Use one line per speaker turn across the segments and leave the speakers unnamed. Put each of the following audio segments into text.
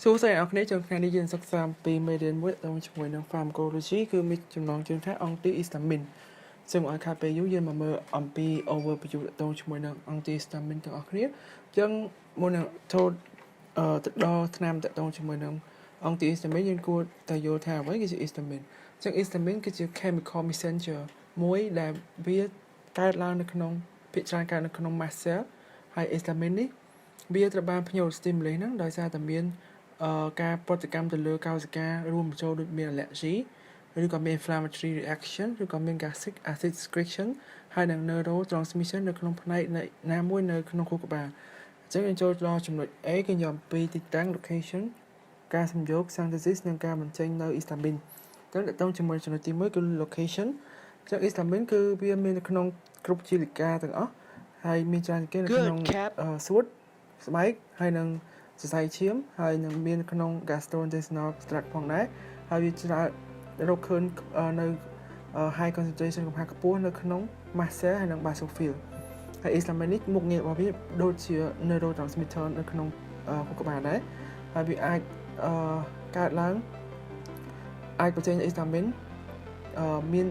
សួស្តីអ្នកនរខ្ញុំថ្ងៃនេះយើងសិក្សាអំពីមេរៀនមួយជាមួយនឹង pharmacology គឺមានចំណងជើងថា anti-histamine ซึ่งឲ្យខាតពេលយូរយើងមកមើលអំពី overview ជាមួយនឹង anti-histamine ទាំងអស់គ្នាចឹងមុននឹងចូលទៅដល់ថ្នាំជាមួយនឹង anti-histamine យើងគួរតែយល់ថាអ្វីគឺជា histamine ចឹង histamine គឺជា chemical messenger មួយដែលវាកើតឡើងនៅក្នុងភាគច្រើនកើតនៅក្នុង mast cell ហើយ histamine នេះវាត្រូវបានផ្ញើ stimulate ហ្នឹងដោយសារតែមានការប្រតិកម្មទៅលើកោសិការួមបញ្ចូលដូចមាន allergy ឬក៏មាន inflammatory reaction ឬក៏មាន gastric acid secretion ហើយនិង neurotransmission នៅក្នុងផ្នែកណាមួយនៅក្នុងខួរក្បាលអញ្ចឹងយើងចូលដល់ចំណុច A គឺនិយាយអំពីទីតាំង location ការសំយោគ synthesis និងការបញ្ចេញនៅ histamine អញ្ចឹងតើជាមួយចំណុចទី1គឺ location អញ្ចឹង histamine គឺវាមាននៅក្នុងគ្រប់ជាលិកាទាំងអស់ហើយមានច្រើនគេនៅក្នុងសួតស្បែកហើយនិងសរសៃឈាមហើយនឹងមានក្នុង gastrointestinal tract ផងដែរហើយវាច្រើនរកឃើញនៅ high concentration កំហាខ្ពស់នៅក្នុង mast cell ហើយនិង basophil ហើយ histamine នេះមុខងាររបស់វាដូចជា neurotransmitter នៅក្នុងខួរក្បាលដែរហើយវាអាចកើតឡើងអាចបញ្ចេញ histamine មាន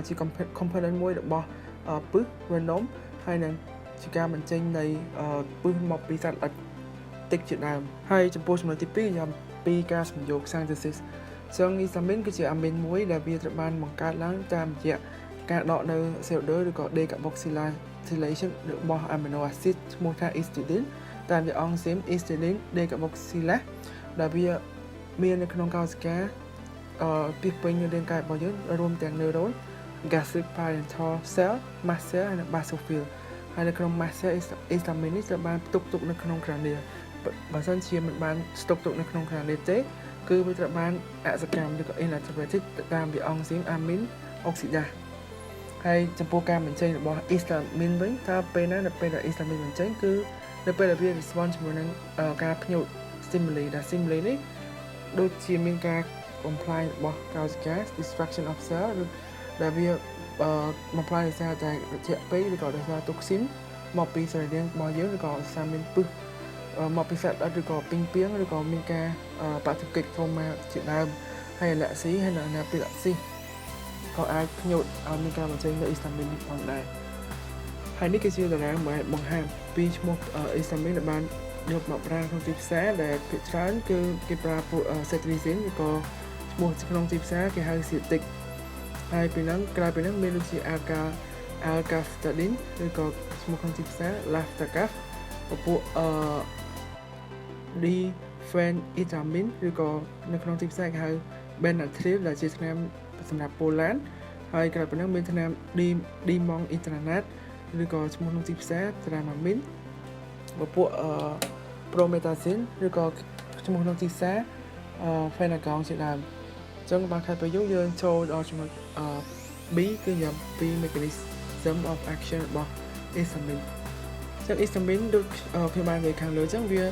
ជា component មួយរបស់ពឹស venom ហើយនឹងជាការបញ្ចេញនៃពឹសមកពីសត្វល្អិតតិចជាដើមហើយចំពោះចំណុចទី2ខ្ញុំពីការសំយោគ synthesis ซึ่ง histamine គឺជាអាមីនមួយដែលវាត្រូវបានបង្កើតឡើងតាមរយៈការដកនៅ pseudo ឬក៏ decarboxylation របស់ amino acid ឈ្មោះថា histidine តាមរយៈអង់ស៊ីម histidine decarboxylase ដែលវាមាននៅក្នុងកោសិកាពីពេញនៅរាងកាយរបស់យើងរួមទាំង neuron gastric parenchymal cell mast cell ហើយនិង basophil ហើយនៅក្នុង mast cell histamine នេះត្រូវបានផ្ទុកទុកនៅក្នុង cranial បើសិនជាមិនបានស្តុកទុកនៅក្នុង cranial ទេគឺវាត្រូវបានអសកម្មឬក៏ inactivated តាមរយៈអង់ស៊ីម amine oxidase ហើយចំពោះការបញ្ចេញរបស់ histamine វិញតើពេលណាដែលពេលដែល histamine បញ្ចេញគឺនៅពេលដែលវា respond ជាមួយនឹងការផ្ញើ stimuli ដែល stimuli នេះដូចជាមានការ comply របស់កោសិកា destruction of cell ឬដែលវាបំផ្លាញដោយសារតែរយៈពេលឬក៏ដោយសារ toxin មកពីសរីរាង្គរបស់យើងឬក៏សារមានពឹសមកពីសត្វល្អិតឬក៏ពីងពីងឬក៏មានការបាក់ទឹកកិច្ចធំមកជាដើមហើយ allergy ហើយនិង anaphylactic ក៏អាចផ្ញើឲ្យមានការបញ្ចេញនៅ histamine នេះផងដែរហើយនេះគឺជាតារាងបង្ហាញពីឈ្មោះ histamine ដែលបានយកមកប្រើក្នុងទីផ្សារដែលភាគច្រើនគឺគេប្រើពួក cetirizine ឬក៏ឈ្មោះក្នុងទីផ្សារគេហៅ citic ហើយពីហ្នឹងក្រៅពីហ្នឹងមានដូចជា alcaftadine ឬក៏ឈ្មោះក្នុងទីផ្សារ lactacaf ពួកdiphenhydramine ឬក៏នៅក្នុងទីផ្សារគេហៅ benatril ដែលជាថ្នាំសម្រាប់ពោឡានហើយក្រៅពីហ្នឹងមានថ្នាំ dimonitranate ឬក៏ឈ្មោះក្នុងទីផ្សារ dramamine ពួកpromethazine ឬក៏ឈ្មោះក្នុងទីផ្សារ phenagon ជាដើមអញ្ចឹងបានខែពេលយើងចូលដល់ចំណុចB គឺនិយាយពី mechanism of action របស់ histamine ចឹង histamine ដូចខ្ញុំបាននិយាយខាងលើចឹងវា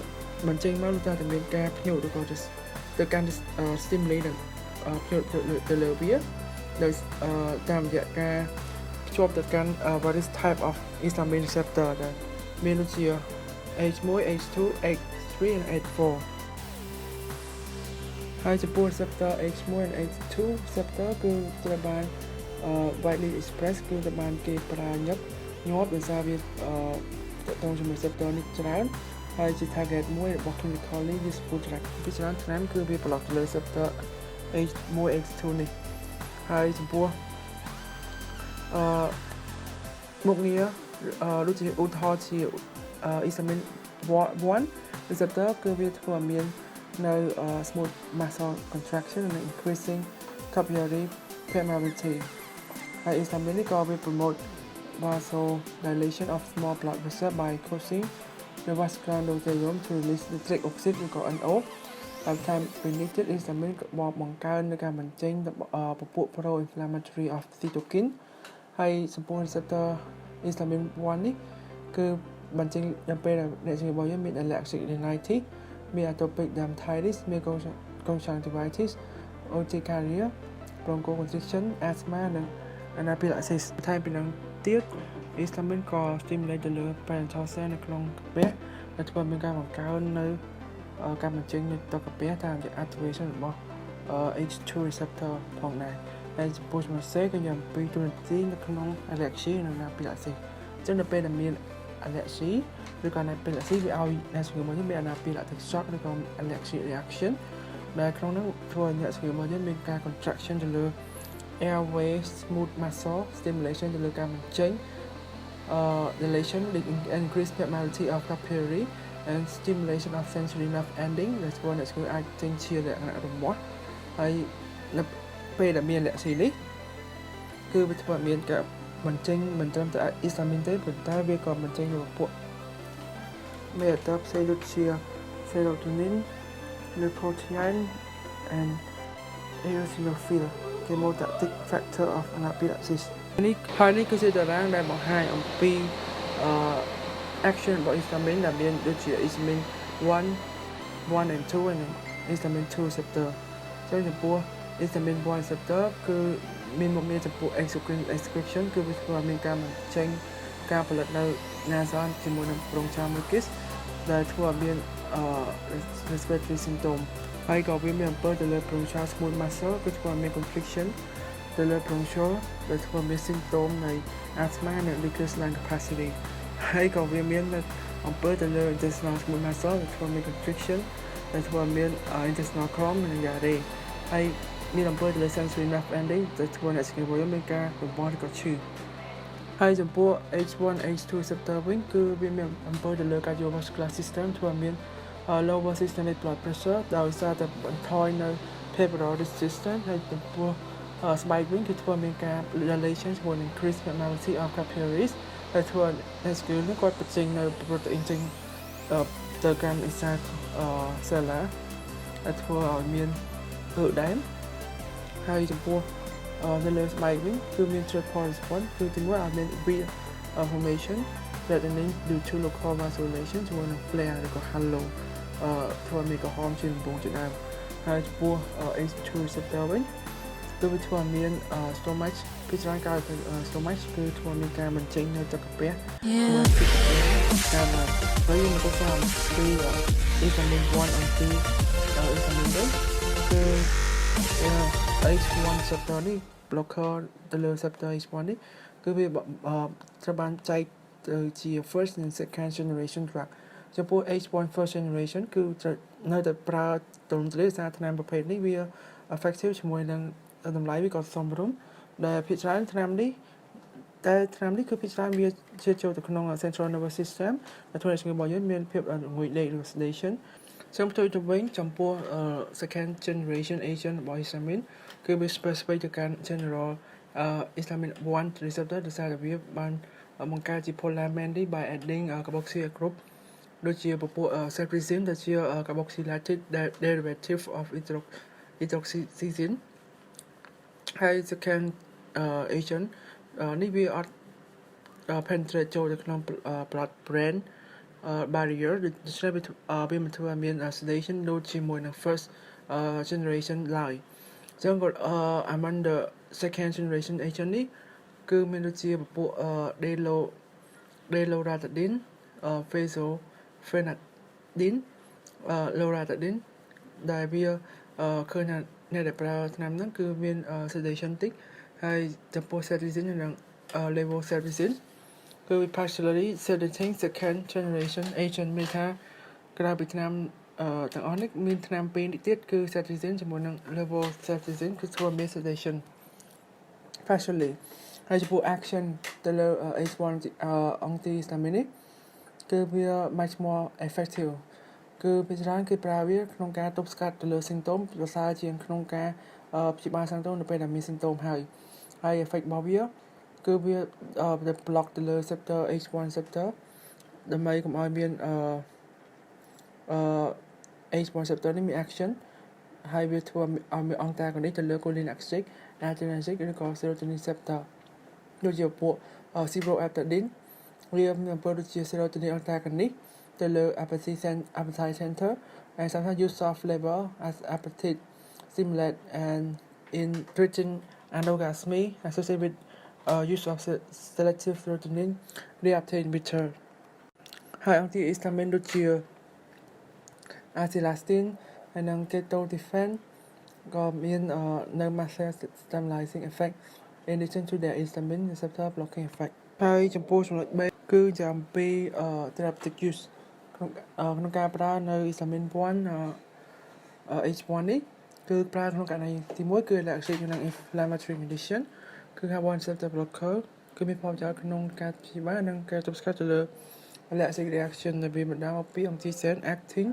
បញ្ចេញមកដូចតែមានការផ្ញើឬក៏ទៅកាន់ stimuli ដែលផ្ញើទៅលើវាដោយតាមរយៈការភ្ជាប់ទៅកាន់ various type of histamine receptor ដែលមានដូចជា H1, H2, H3 and H4 ហើយចំពោះ receptor H1 and H2 receptor គឺត្រូវបាន widely expressed គឺត្រូវបានគេប្រើញាប់ដោយសារវាតទៅជាមួយ receptor នេះច្រើនហើយជា target មួយរបស់ clinically useful drug ពីច្រើនឆ្នាំគឺវាប្លុកទៅលើ receptor H1 H2 នេះហើយចំពោះមុខងារដូចជាឧទាហរណ៍ជា histamine 1 receptor គឺវាធ្វើឲ្យមាននៅ smooth muscle contraction and increasing capillary permeability ហើយ histamine នេះក៏វា promote vasodilation of small blood vessels by causing the vascular endothelium to release nitric oxide ឬក៏ NO ហើយតាម benefit histamine ក៏បង្កើននៅការបញ្ចេញពពួក pro-inflammatory of cytokine ហើយចំពោះ receptor histamine 1 នេះគឺបញ្ចេញនៅពេលដែលអ្នកជំងឺរបស់យើងមាន allergic rhinitis មាន atopic dermatitis មាន conjunctivitis urticaria bronchoconstriction asthma និង anaphylaxis ថែមពីនឹងទៀត histamine ក៏ stimulate ទៅលើ parenchymal cell នៅក្នុងកាពះដែលធ្វើឲ្យមានការបង្កើននៅ การបញ្ចេញនៃតុកាពះតាមរយៈ activation របស់ H2 receptor ផងដែរហើយចំពោះចំណុច C ក៏យ៉ាងពីទូនាទីនៅក្នុង allergy និង anaphylaxis អញ្ចឹងនៅពេលដែលមាន allergy ឬក៏ anaphylaxis វាឲ្យអ្នកជំងឺរបស់យើងមាន anaphylactic shock ឬក៏ allergic reaction ដែលក្នុងនោះធ្វើឲ្យអ្នកជំងឺរបស់យើងមានការ contraction ទៅលើ airway smooth muscle stimulation ទៅលើការបញ្ចេញdilation increase permeability of capillary and stimulation of sensory nerve ending ដែលធ្វើឲ្យអ្នកជំងឺអាចចេញជាលក្ខណៈរមាស់ហើយនៅពេលដែលមានលក្ខណៈនេះគឺវាធ្វើឲ្យមានការបញ្ចេញមិនត្រឹមតែ histamine ទេប៉ុន្តែវាក៏បញ្ចេញនូវពួក betaផ្សេងដូចជា serotonin leukotriene and eosinophil chemotaxis factor of anaphylaxis នេះគឺជាតារាងដែលបង្ហាញអំពី action របស់ histamine ដែលមានដូចជា histamine 1 and 2 and histamine 2 receptor ចឹងចំពោះ histamine 1 receptor គឺមានមុខងារចំពោះ exocrine excretion គឺវាធ្វើឲ្យមានការបញ្ចេញការផលិតនៅ nasal ជាមួយនឹងប្រងចាម mucus ដែលធ្វើឲ្យមានrespiratory symptom ហើយក៏វាមានអំពើទៅលើ bronchial smooth muscle គឺធ្វើឲ្យមាន constriction ទៅលើ bronchial ដែលធ្វើឲ្យមាន symptom នៃ asthma និង decreased lung capacity ហើយក៏វាមានអំពើទៅលើ intestinal smooth muscle ដែលធ្វើឲ្យមាន constriction ដែលធ្វើឲ្យមាន intestinal cramp និង diarrhea ហើយមានអំពើទៅលើ sensory nerve ending ដែលធ្វើឲ្យអ្នកជំងឺរបស់យើងមានការរមាស់ឬក៏ឈឺហើយចំពោះ H1 H2 receptor វិញគឺវាមានអំពើទៅលើ cardiovascular system ធ្វើឲ្យមាន lower systemic blood pressure ដោយសារតែបន្ថយនៅ peripheral resistance ហើយចំពោះស្បែកវិញគឺធ្វើឲ្យមានការ dilation ជាមួយនឹង increase permeability of capillaries ដែលធ្វើឲ្យអ្នកជំងឺនេះគាត់បញ្ចេញនៅ protein ចេញទៅកាន់ cellular ដែលធ្វើឲ្យមានødem ហើយចំពោះនៅលើស្បែកវិញគឺមាន triple response គឺទីមួយឲ្យមាន weak formation reddening due to local vasodilation ជាមួយនឹង flare ឬក៏ halo ធ្វើឲ្យមានក្រហមជាដំបូងជាដើមហើយចំពោះ H2 receptor វិញគឺវាធ្វើឲ្យមាន stomach ពីច្រើនកើត stomach គឺធ្វើឲ្យមានការបញ្ចេញនៅទឹកកាពះមួយទឹកកាពះតាមហើយយើងមកសាមពី histamine 1 anti-histamine វិញគឺ H1 receptor នេះ blocker ទៅលើ receptor H1 នេះគឺវាត្រូវបានចែកទៅជា first and second generation drug ចំពោះ H1 first generation គឺនៅតែប្រើទន្លេសារថ្នាំប្រភេទនេះវា effective ជាមួយនឹងតម្លៃវាក៏សមរម្យដែលភាគច្រើនថ្នាំនេះគឺភាគច្រើនវាជឿចូលទៅក្នុង central nervous system ដែលធ្វើឲ្យជំងឺរបស់យើងមានភាពងុយលេខឬ sedation សូមផ្ទុយទៅវិញចំពោះ second generation agent របស់ histamine គឺវា specific ទៅកាន់ general histamine 1 receptor ដែលសារតែវាបានបង្កើតជា polymer by adding carboxyl group ដូចជាពពួក cetirizine ដែលជា carboxylated derivative of hydroxyzine ហើយ second agent នេះវាអត់ penetrate ចូលទៅក្នុង blood brain barrier ដូច្នេះវាមិនធ្វើឲ្យមាន sedation ដូចជាមួយនឹង first generation ឡើយអញ្ចឹងក៏ among the second generation agent នេះគឺមានដូចជាពពួក deloratadine fezofenadine loratadine ដែលវាឃើញថាអ្នកដែលប្រើថ្នាំហ្នឹងគឺមាន sedation តិចហើយចំពោះ cetirizine និង levocetirizine គឺ partially sedating second generation agent មានថាក្រៅពីថ្នាំទាំងអស់នេះមានថ្នាំពីរនេះទៀតគឺ cetirizine ជាមួយនឹង levocetirizine គឺធ្វើមាន sedation partially ហើយចំពោះ action ទៅលើ H1 antihistamine នេះគឺវា much more effective គឺភាគច្រើនគេប្រើវាក្នុងការទប់ស្កាត់ទៅលើ symptom ប្រសើរជាងក្នុងការព្យាបាល symptom នៅពេលដែលមាន symptom ហើយ effect របស់វាគឺវា block ទៅលើ receptor H1 receptor ដើម្បីកុំឲ្យមានH1 receptor នេះមាន action ហើយវាធ្វើឲ្យមានអង្គតានេះទៅលើ cholinergic adrenergic ឬក៏ serotonin receptor ដូចជាពួក ciproaptadine វាមានអំពើដូចជា serotonin antagonist ទៅលើ appetite center and sometimes use soft label as appetite stimulate and in treating anorgasmy associated with use of selective serotonin reuptake inhibitor ហើយ antihistamine ដូចជា anti-elastin ហើយនិង ketotifen ក៏មាន no muscle stabilizing effect in addition to their histamine receptor blocking effect ហើយចំពោះចំណុច B គឺជាអំពី therapeutic use ក្នុងការប្រើនៅ histamine 1 H1 នេះគឺប្រើក្នុងករណីទី1គឺ allergic និង inflammatory condition គឺ carbon receptor blocker គឺមានផលប្រយោជន៍ក្នុងការព្យាបាលនិងការទប់ស្កាត់ទៅលើ allergic reaction ដែលវាបណ្ដាលមកពី antigen acting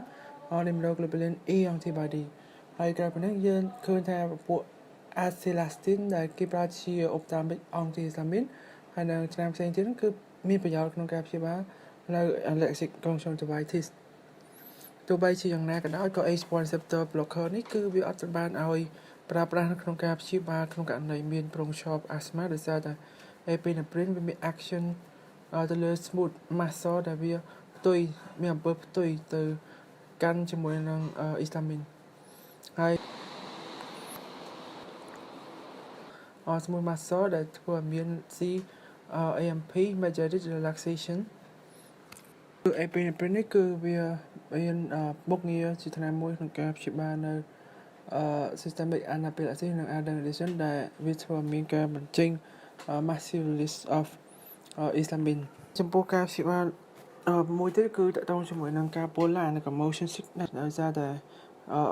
on immunoglobulin E antibody ហើយក្រៅពីនេះយើងឃើញថាពួក acetylcysteine ដែលគេប្រើជា ophthalmic antihistamine ហើយនៅឆ្នាំផ្សេងទៀតគឺមានប្រយោជន៍ក្នុងការព្យាបាលនៅ allergic conjunctivitis ទោះបីជាយ៉ាងណាក៏ដោយក៏ H1 receptor blocker នេះគឺវាអត់ត្រូវបានឲ្យប្រើប្រាស់នៅក្នុងការព្យាបាលក្នុងករណីមានប្រងឈប់ asthma ដោយសារតែ epinephrine វាមាន action ទៅលើ smooth muscle ដែលវាផ្ទុយមានអំពើផ្ទុយទៅកាន់ជាមួយនឹង histamine ហើយsmooth muscle ដែលធ្វើឲ្យមាន AMP mediated relaxation គឺ epinephrine នេះគឺវាមានមុខងារជាថ្នាំមួយក្នុងការព្យាបាលនៅsystemic anaphylaxis និង adrenaline ដែលវាធ្វើឲ្យមានការបញ្ចេញ massive release of histamine ចំពោះការព្យាបាលមួយទៀតគឺតកតងជាមួយនឹងការពោឡានិង motion sickness ដោយសារតែ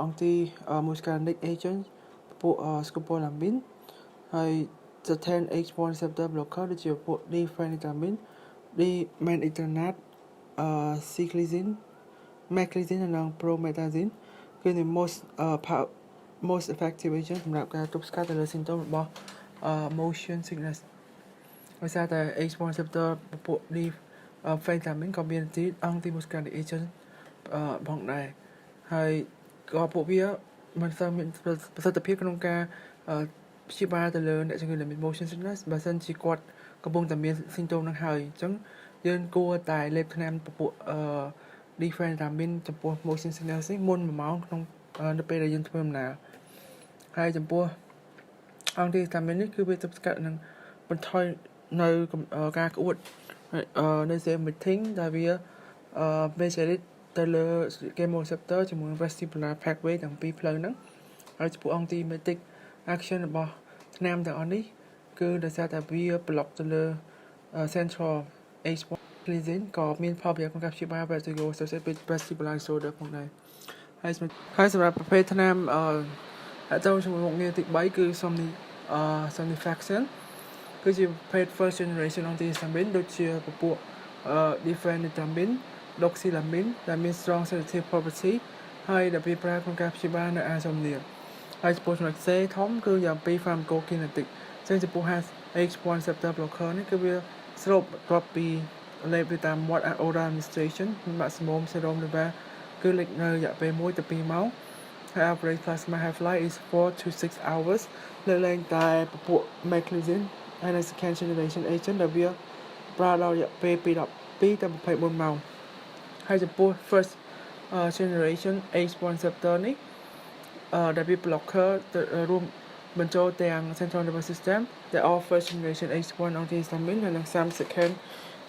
anti muscarinic agent ពួក scopolamine ហើយ certain H1 receptor blocker ដូចជាពួក diphenhydramine dimetindranate cyclizine maclizine និង promethazine គឺ most effective agent សម្រាប់ការទប់ស្កាត់ទៅលើ symptom របស់ motion sickness ដោយសារតែ H1 receptor ពួក diphenhydramine ក៏មាន anti muscarinic agent ផងដែរហើយក៏ពួកវាមិនសូវមានប្រសិទ្ធភាពក្នុងការព្យាបាលទៅលើអ្នកជំងឺដែលមាន motion sickness បើសិនជាគាត់កំពុងតែមាន symptom ហ្នឹងហើយអញ្ចឹងយើងគួរតែលេបថ្នាំពពួកdiphenhydramine ចំពោះ motion sickness នេះមុន1ម៉ោងក្នុងនៅពេលដែលយើងធ្វើដំណើរហើយចំពោះ antihistamine នេះគឺវាទប់ស្កាត់នឹងបន្ថយនៅការក្អួតនៅ meeting ដែលវាmediated ទៅលើ chemoreceptor ជាមួយ vestibular pathway ទាំងពីរផ្លូវហ្នឹងហើយចំពោះ antiemetic action របស់ថ្នាំទាំងអស់នេះគឺដោយសារតែវា block ទៅលើ central H1 glycine ក៏មានផលប្រយោជន៍ក្នុងការព្យាបាល vertigo associated with vestibular disorder ផងដែរហើយសម្រាប់ប្រភេទថ្នាំតើជាមួយមុខងារទី3គឺ somnifaxine គឺជាប្រភេទ first generation antihistamine ដូចជាពពួក diphenhydramine doxylamine ដែលមាន strong sedative property ហើយដែលវាប្រើក្នុងការព្យាបាលនៅ insomnia ហើយចំពោះចំណុច C ធំគឺយ៉ាងពី pharmacokinetic ចឹងចំពោះ H1 receptor blocker នេះគឺវាស្រូបបន្ទាប់ពីលេបទៅតាមមាត់ oral administration maximum serum level គឺលេខនៅរយៈពេល1ទៅ2ម៉ោងហើយ average plasma half life is 4 to 6 hours លើកលែងតែពពួក maclizine ហើយនៅ second generation agent ដែលវាប្រើដល់រយៈពេលពី12ទៅ24ម៉ោងហើយចំពោះ first generation H1 receptor នេះដែលវា blocker ទៅរួមបញ្ចូលទាំង central nervous system ដែល all first generation H1 antihistamine ហើយនិង some second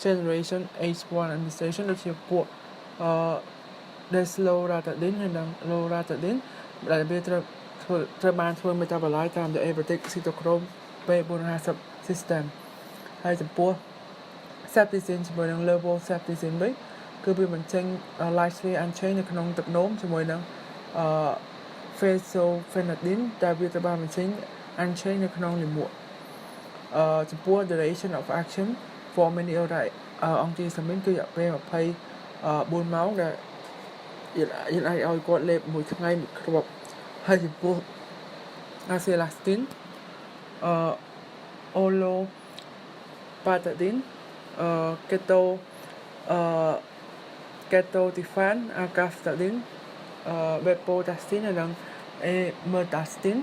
generation H1 administration ដូចជាពួកdesloratadine ហើយនិង loratadine ដែលវាត្រូវបានធ្វើ metabolize តាម the apathetic cytochrome P450 system ហើយចំពោះ ceftriaxone ជាមួយនឹង levoceftriaxone វិញគឺវាបញ្ចេញ lightly unchained នៅក្នុងទឹកនោមជាមួយនឹងphasophenadine ដែលវាត្រូវបានបញ្ចេញ unchained នៅក្នុងលាមកចំពោះ duration of action for many other antihistamine គឺរយៈពេល24ម៉ោងដែលយើងអាចឲ្យគាត់លេបមួយថ្ងៃមួយគ្រាប់ហើយចំពោះ acetylcysteine olopatadine ketotifen atorvastatin vapotactin ហើយនិង amortactin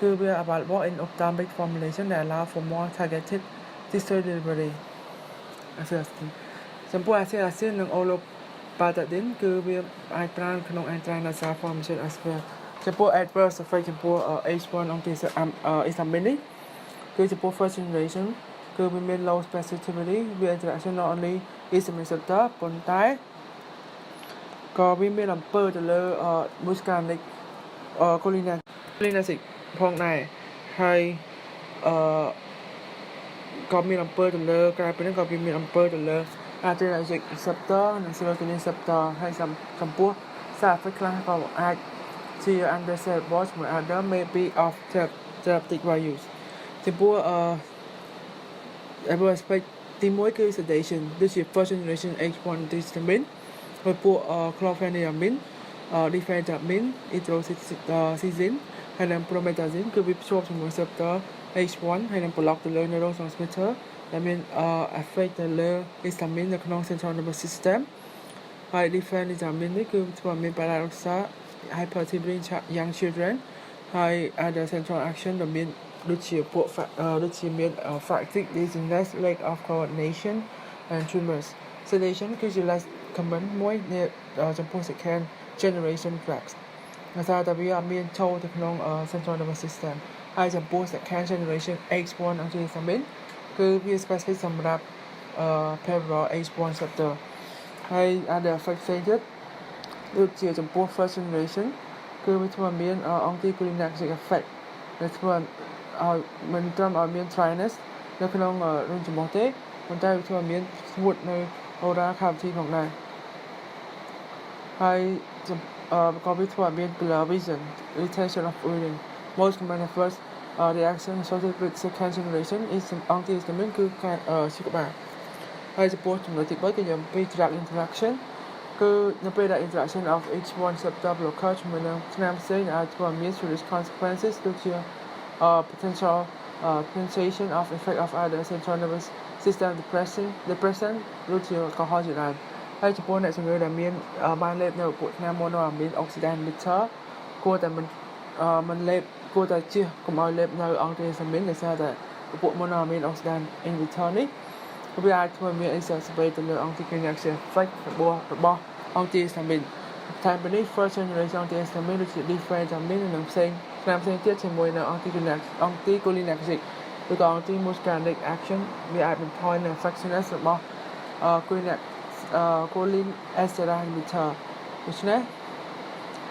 គឺវា available in ophthalmic formulation ដែល allow for more targeted tissue delivery ចំពោះ acetylcysteine និង olopatadine គឺវាអាចប្រើក្នុង intranasal formulation as well ចំពោះ adverse effect ចំពោះ H1 antihistamine នេះគឺចំពោះ first generation គឺវាមាន low specificity វា interaction not only histamine receptor ប៉ុន្តែ ก็มีลำเปอร์จะเลมุสการในโคลินาสิกพองในให้ก็มีลำเปอร์จะเลกลายเป็นก็มีลำเปอร์จะเลอาจจะได้จากเซปเตอร์หนังสือตัวนี้เซปเตอร์ให้สัมปัวสาฟคลาก็อาจที่อันเดอร์เซปบอสเหมือน other maybe of therapeutic values สัมปัวaspect ที่មួយគឺ sedation ដូចជា first generation H1 antihistamine ហើយពួក chlorpheniramine diphenhydramine erythrocystine ហើយនិង promethazine គឺវាភ្ជាប់ជាមួយ receptor H1 ហើយនឹង block ទៅលើ neurotransmitter ដែលមាន effect ទៅលើ histamine នៅក្នុង central nervous system ហើយ diphenhydramine នេះគឺធ្វើឲ្យមានបរិយារក្សា hyperactivity in young children ហើយ other central action ដែលមានដូចជាពួកដូចជាមាន fatigue dizziness lack of coordination and tremors sedation គឺជា less common មួយនៅចំពោះ second generation drugs ដោយសារតែវាអត់មានចូលទៅក្នុង central nervous system ហើយចំពោះ second generation H1 antihistamine គឺវា specific សម្រាប់peripheral H1 receptor ហើយ other effects ផ្សេងទៀតដូចជាចំពោះ first generation គឺវាធ្វើឲ្យមាន anticholinergic effect ដែលធ្វើឲ្យមិនត្រឹមឲ្យមាន dryness នៅក្នុងរោមច្រមុះទេប៉ុន្តែវាធ្វើឲ្យមានស្ងួតនៅ oral cavity ផងដែរហើយក៏វាធ្វើឲ្យមាន blurred vision irritation of urine most common adverse reaction associated with second generation is antihistamine គឺការឈឺក្បាលហើយចំពោះចំណុចទី3គឺយើងពី drug interaction គឺនៅពេលដែល interaction of H1 receptor blocker ជាមួយនឹងថ្នាំផ្សេងអាចធ្វើឲ្យមាន serious consequences ដូចជាpotential potentiation of effect of other central nervous system depression ដូចជាកុហកជាដើមហើយចំពោះអ្នកជំងឺដែលមានបានលេបនៅពួកថ្នាំ monoamine oxidase inhibitor គួរតែមិនលេបគួរតែជៀសកុំឲ្យលេបនៅ antihistamine ដោយសារតែពួក monoamine oxidase inhibitor នេះវាអាចធ្វើឲ្យមាន exacerbate ទៅលើ anticholinergic effect របស់ antihistamine តាមពីនេះ first generation antihistamine ដូចជា diphenhydramine និងផ្សេងថ្នាំផ្សេងទៀតជាមួយនៅ anticholinergic ឬក៏ antimuscarinic action វាអាចបន្ថយនៅ effectiveness របស់ cholinesterase inhibitor ដូច្នេះ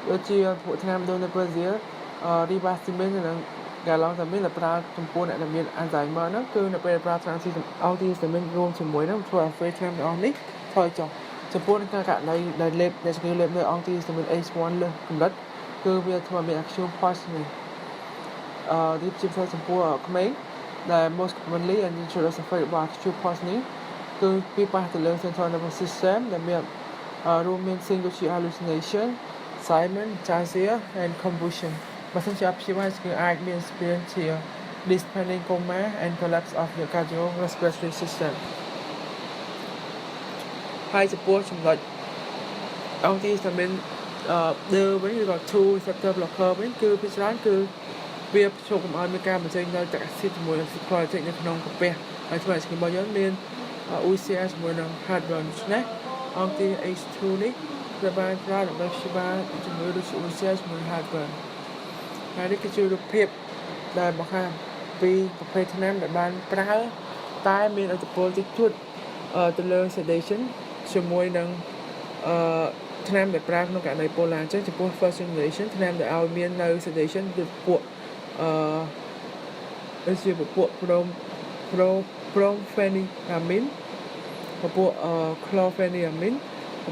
ដូចជាពួកថ្នាំ donepezil rivastigmine និង galantamine ដែលប្រើចំពោះអ្នកដែលមាន Alzheimer ហ្នឹងគឺនៅពេលប្រើថ្នាំ antihistamine រួមជាមួយហ្នឹងធ្វើឲ្យ effect ថ្នាំទាំងអស់នេះថយចុះចំពោះការករណីដែលលេបអ្នកជំងឺលេបនៅ antihistamine H1 លើសកម្រិតគឺវាធ្វើឲ្យមាន acute poisoning នេះជាផ្សេងចំពោះក្មេងដែល most commonly and injurious effect របស់ acute poisoning គឺវាប៉ះទៅលើ central nervous system ដែលមានរួមមានสิ่ងដូចជា hallucination Simon, Jazia and convulsion បើសិនជាអព្យាបាលគឺអាចមាន experience ជា dyspneic coma and collapse of the cardiorespiratory system ហើយចំពោះចំណុច antihistamine វិញឬក៏ 2 receptor blocker វិញគឺភាគច្រើនគឺវាភ្ជាប់កុំឲ្យមានការបញ្ចេញនៅទឹកអាស៊ីតជាមួយនឹង cyclic នៅក្នុងកាពះហើយធ្វើឲ្យឈាមរបស់យើងមាន UCR ជាមួយនឹង heartburn ដូច្នេះ anti-H2 នេះត្រូវបានប្រើដើម្បីព្យាបាលជំងឺដូចជា UCR ជាមួយនឹង heartburn ហើយនេះគឺជារូបភាពដែលបង្ហាញពីប្រភេទថ្នាំដែលបានប្រើតែមានឥទ្ធិពលតិចតួចទៅលើ sedation ជាមួយនឹងថ្នាំដែលប្រើក្នុងករណី polar អញ្ចឹងចំពោះ first generation ថ្នាំដែលឲ្យមាននៅ sedation គឺពួកដូចជាពួក brompheniramine ពួក chlorpheniramine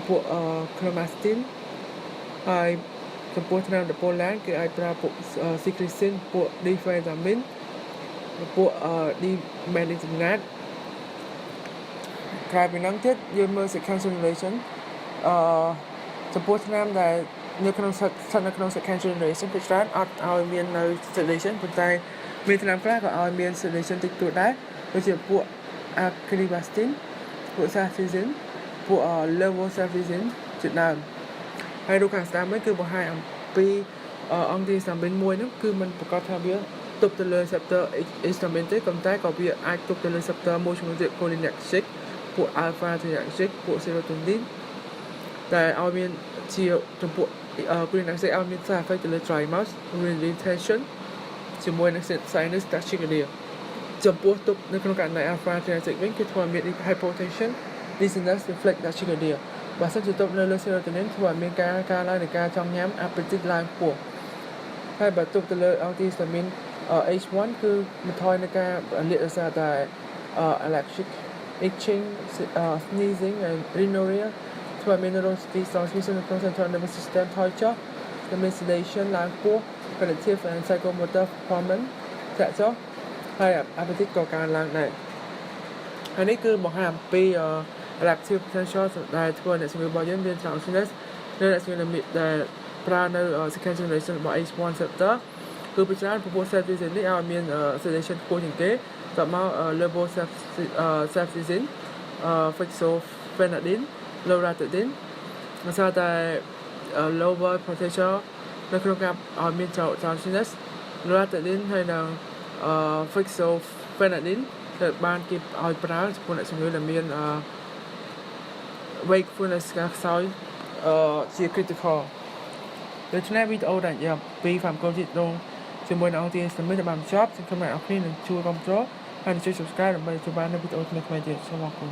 ពួក clemastine ហើយចំពោះថ្នាំដែល polar គឺអាចប្រើពួក secretin ពួក diphenhydramine ពួក dimetindene ក្រៅពីហ្នឹងទៀតយើងមើល second generation ចំពោះថ្នាំដែលនៅក្នុងស្ថិតនៅក្នុង second generation គឺច្រើនអត់ឲ្យមាននៅ sedation ប៉ុន្តែមានថ្នាំខ្លះក៏ឲ្យមាន sedation តិចតួចដែរដូចជាពួក acribastine ពួក cetirizine ពួក levocetirizine ជាដើមហើយរូបខាងស្ដាំនេះគឺបង្ហាញអំពី antihistamine មួយហ្នឹងគឺมันប្រកាសថាវាទប់ទៅលើ receptor histamine ទេប៉ុន្តែក៏វាអាចទប់ទៅលើ receptor មួយចំនួនទៀត cholinergic ពួក alpha adrenergic ពួក serotonin តែឲ្យមានជាចំពោះ cholinergic ឲ្យមានសារ effect ទៅលើ dry mouth urine retention ជាមួយនឹង sinus tachycardia ចំពោះទប់នៅក្នុងករណី alpha adrenergic វិញគឺធ្វើឲ្យមាន hypotension dizziness reflex tachycardia បើសិនជាទប់នៅលើ serotonin ធ្វើឲ្យមានការឡើងនៃការចង់ញ៉ាំ appetite ឡើងខ្ពស់ហើយបើទប់ទៅលើ antihistamine H1 គឺបន្ថយនៃការលាកដោយសារតែ allergic itching sneezing and rhinorrhea ធ្វើឲ្យមាន neuropathy transmission នៅក្នុង central nervous system ថយចុះនិងមាន sedation ឡើងខ្ពស់ cognitive and psychomotor performance ធ្លាក់ចុះហើយ appetite ក៏កើនឡើងដែរហើយនេះគឺបង្ហាញអំពី adaptive potential ដែលធ្វើឲ្យអ្នកជំងឺរបស់យើងមាន drowsiness និងអ្នកជំងឺដែលប្រើនៅ second generation របស់ H1 receptor គឺពិចារណាពពុះ ceftriaxone នេះឲ្យមាន sedation ខ្ពស់ជាងគេតមក levoceftriaxone fexofenadine loratadine ដោយសារតែ lower potential នៅក្នុងការឲ្យមាន drowsiness loratadine ហើយនិង fexofenadine ដែលបានគេឲ្យប្រើចំពោះអ្នកជំងឺដែលមានwakefulness ការខ្សោយជា critical ដូច្នេះវីដេអូដែលនិយាយពី pharmacology ជាមួយនឹង antihistamine ដែលបានចប់សូមអ្នកនរគ្នានឹងជួយគាំទ្រហើយជួយ subscribe ដើម្បីទទួលបាននូវវីដេអូថ្មីៗទៀតសូមអរគុណ